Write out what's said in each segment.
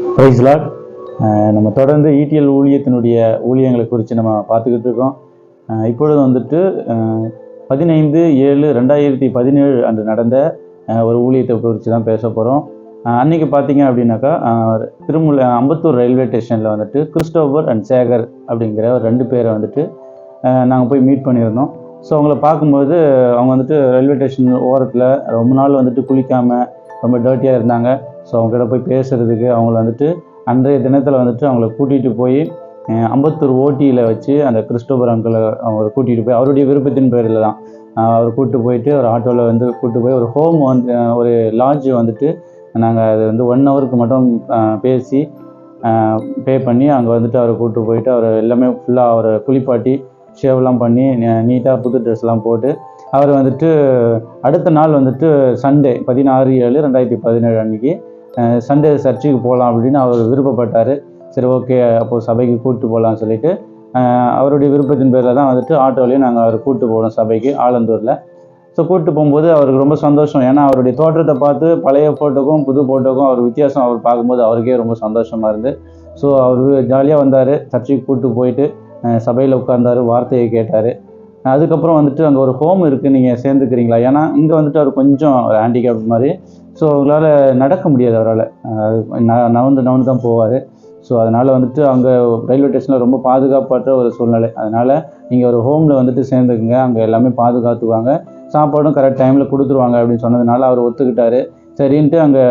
Price Lord. நம்ம தொடர்ந்து ஈட்டியல் ஊழியத்தினுடைய ஊழியங்களை குறித்து நம்ம பார்த்துக்கிட்டு இருக்கோம். இப்பொழுது வந்துட்டு 15/7/2017 அன்று நடந்த ஒரு ஊழியத்தை குறித்து தான் பேச போகிறோம். அன்றைக்கி பார்த்தீங்க அப்படின்னாக்கா அம்பத்தூர் ரயில்வே ஸ்டேஷனில் வந்துட்டு கிறிஸ்டோபர் அண்ட் சேகர் அப்படிங்கிற ஒரு 2 பேரை வந்துட்டு நாங்கள் போய் மீட் பண்ணியிருந்தோம். ஸோ அவங்கள பார்க்கும்போது அவங்க வந்துட்டு ரயில்வே ஸ்டேஷன் ஓரத்தில் ரொம்ப நாள் வந்துட்டு குளிக்காமல் ரொம்ப டர்ட்டியாக இருந்தாங்க. ஸோ அவங்ககிட்ட போய் பேசுகிறதுக்கு அவங்கள வந்துட்டு அன்றைய தினத்தில் வந்துட்டு அவங்கள கூட்டிகிட்டு போய் அம்பத்தூர் ஓட்டியில் வச்சு அந்த கிறிஸ்டோபர் அங்கிளை அவங்கள கூட்டிகிட்டு போய் அவருடைய விருப்பத்தின் பேரில் தான் அவர் கூப்பிட்டு போயிட்டு ஒரு ஆட்டோவில் வந்து கூப்பிட்டு போய் ஒரு ஹோம் வந்து ஒரு லாட்ஜ் வந்துட்டு நாங்கள் அது வந்து 1 ஹவருக்கு மட்டும் பேசி பே பண்ணி அங்கே வந்துட்டு அவரை கூப்பிட்டு போயிட்டு அவர் எல்லாமே ஃபுல்லாக அவரை குளிப்பாட்டி ஷேவ்லாம் பண்ணி நீட்டாக புது ட்ரெஸ்லாம் போட்டு அவர் வந்துட்டு அடுத்த நாள் வந்துட்டு சண்டே 16/7/2017 அன்றைக்கி சண்டே சர்ச்சுக்கு போகலாம் அப்படின்னு அவர் விருப்பப்பட்டார். சரி, ஓகே, அப்போது சபைக்கு கூப்பிட்டு போகலான்னு சொல்லிட்டு அவருடைய விருப்பத்தின் பேரில் தான் வந்துட்டு ஆட்டோலையும் நாங்கள் அவர் கூப்பிட்டு போனோம் சபைக்கு ஆலந்தூரில். ஸோ கூப்பிட்டு போகும்போது அவருக்கு ரொம்ப சந்தோஷம். ஏன்னா அவருடைய தோற்றத்தை பார்த்து பழைய ஃபோட்டோக்கும் புது ஃபோட்டோக்கும் அவர் வித்தியாசம் அவர் பார்க்கும்போது அவருக்கே ரொம்ப சந்தோஷமாக இருந்து ஸோ அவர் ஜாலியாக வந்தார். சர்ச்சுக்கு கூப்பிட்டு போயிட்டு சபையில் உட்கார்ந்தார், வார்த்தையை கேட்டார். அதுக்கப்புறம் வந்துட்டு அங்கே ஒரு ஹோம் இருக்குது, நீங்கள் சேர்ந்துக்கிறீங்களா? ஏன்னா இங்கே வந்துட்டு அவர் கொஞ்சம் ஹேண்டிகேப் மாதிரி, ஸோ அவங்களால நடக்க முடியாது, அவரால் நவந்து தான் போவார். ஸோ அதனால் வந்துட்டு அங்கே ரயில்வே ஸ்டேஷனில் ரொம்ப பாதுகாப்பற்ற ஒரு சூழ்நிலை. அதனால் நீங்கள் ஒரு ஹோமில் வந்துட்டு சேர்ந்துக்குங்க, அங்கே எல்லாமே பாதுகாத்துவாங்க, சாப்பாடும் கரெக்ட் டைமில் கொடுத்துருவாங்க அப்படின்னு சொன்னதுனால அவர் ஒத்துக்கிட்டார். சரின்ட்டு அங்கே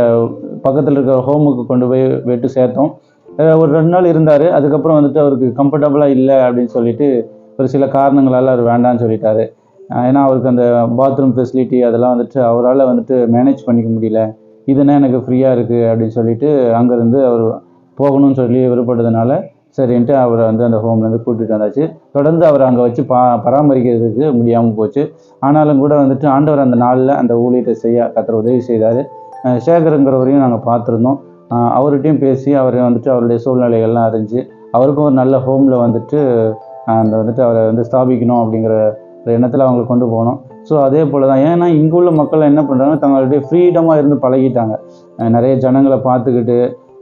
பக்கத்தில் இருக்கிற ஹோமுக்கு கொண்டு போய் விட்டு சேர்த்தோம். ஒரு 2 நாள் இருந்தார். அதுக்கப்புறம் வந்துட்டு அவருக்கு கம்ஃபர்டபுளாக இல்லை அப்படின்னு சொல்லிட்டு ஒரு சில காரணங்களால் அவர் வேண்டான்னு சொல்லிட்டாரு. ஏன்னா அவருக்கு அந்த பாத்ரூம் ஃபெசிலிட்டி அதெல்லாம் வந்துட்டு அவரால் வந்துட்டு மேனேஜ் பண்ணிக்க முடியல. இதுனா எனக்கு ஃப்ரீயாக இருக்குது அப்படின்னு சொல்லிட்டு அங்கேருந்து அவர் போகணும்னு சொல்லி விருப்பப்பட்டதுனால சரின்ட்டு அவரை வந்து அந்த ஹோம்லேருந்து கூட்டிகிட்டு வந்தாச்சு. தொடர்ந்து அவரை அங்கே வச்சு பராமரிக்கிறதுக்கு முடியாமல் போச்சு. ஆனாலும் கூட வந்துட்டு ஆண்டவர் அந்த நாளில் அந்த ஊழியத்தை செய்ய கர்த்தர் உதவி செய்தார். சேகருங்கிறவரையும் நாங்கள் பார்த்துருந்தோம். அவர்கிட்டையும் பேசி அவரை வந்துட்டு அவருடைய சூழ்நிலைகள்லாம் அறிஞ்சு அவருக்கும் ஒரு நல்ல ஹோமில் வந்துட்டு அந்த வந்துட்டு அவரை வந்து ஸ்தாபிக்கணும் அப்படிங்கிற ஒரு எண்ணத்தில் அவங்களை கொண்டு போகணும். ஸோ அதே போல் தான். ஏன்னா இங்கே உள்ள மக்கள் என்ன பண்ணுறாங்க, தங்களுடைய ஃப்ரீடமாக இருந்து பழகிட்டாங்க. நிறைய ஜனங்களை பார்த்துக்கிட்டு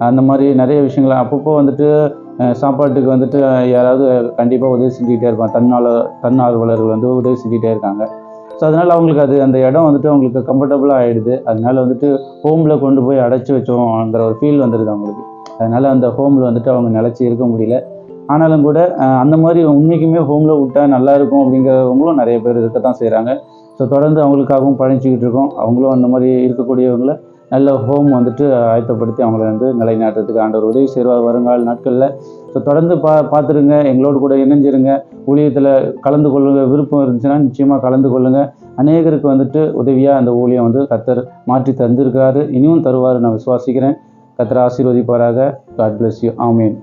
அந்த மாதிரி நிறைய விஷயங்களை அப்பப்போ வந்துட்டு சாப்பாட்டுக்கு வந்துட்டு யாராவது கண்டிப்பாக உதவி செஞ்சுக்கிட்டே இருப்பாங்க. தன்னார்வலர்கள் வந்து உதவி செஞ்சுக்கிட்டே இருக்காங்க. ஸோ அதனால் அவங்களுக்கு அந்த இடம் வந்துட்டு அவங்களுக்கு கம்ஃபர்டபுளாக ஆகிடுது. அதனால வந்துட்டு ஹோமில் கொண்டு போய் அடைச்சி வச்சோங்கிற ஒரு ஃபீல் வந்துடுது அவங்களுக்கு. அதனால் அந்த ஹோமில் வந்துட்டு அவங்க நிலச்சி இருக்க முடியல. ஆனாலும் கூட அந்த மாதிரி உண்மைக்குமே ஹோமில் விட்டால் நல்லாயிருக்கும் அப்படிங்கிறவங்களும் நிறைய பேர் இருக்கத்தான் செய்கிறாங்க. ஸோ தொடர்ந்து அவங்களுக்காகவும் பழனிச்சிக்கிட்டு இருக்கோம். அவங்களும் அந்த மாதிரி இருக்கக்கூடியவங்களை நல்ல ஹோம் வந்துட்டு ஆயத்தப்படுத்தி அவங்கள வந்து நிலைநாட்டுறதுக்கு ஆண்டவர் உதவி செய்வார் வருங்கால நாட்களில். ஸோ தொடர்ந்து பார்த்துருங்க, எங்களோடு கூட இணைஞ்சிருங்க, ஊழியத்தில் கலந்து கொள்ளுங்கள். விருப்பம் இருந்துச்சுன்னா நிச்சயமாக கலந்து கொள்ளுங்கள். அநேகருக்கு வந்துட்டு உதவியாக அந்த ஊழியம் வந்து கர்த்தர் மாற்றி தந்திருக்காரு, இனியும் தருவார் நான் விசுவாசிக்கிறேன். கர்த்தர் ஆசீர்வதிப்பாராக. God bless you. ஆமீன்.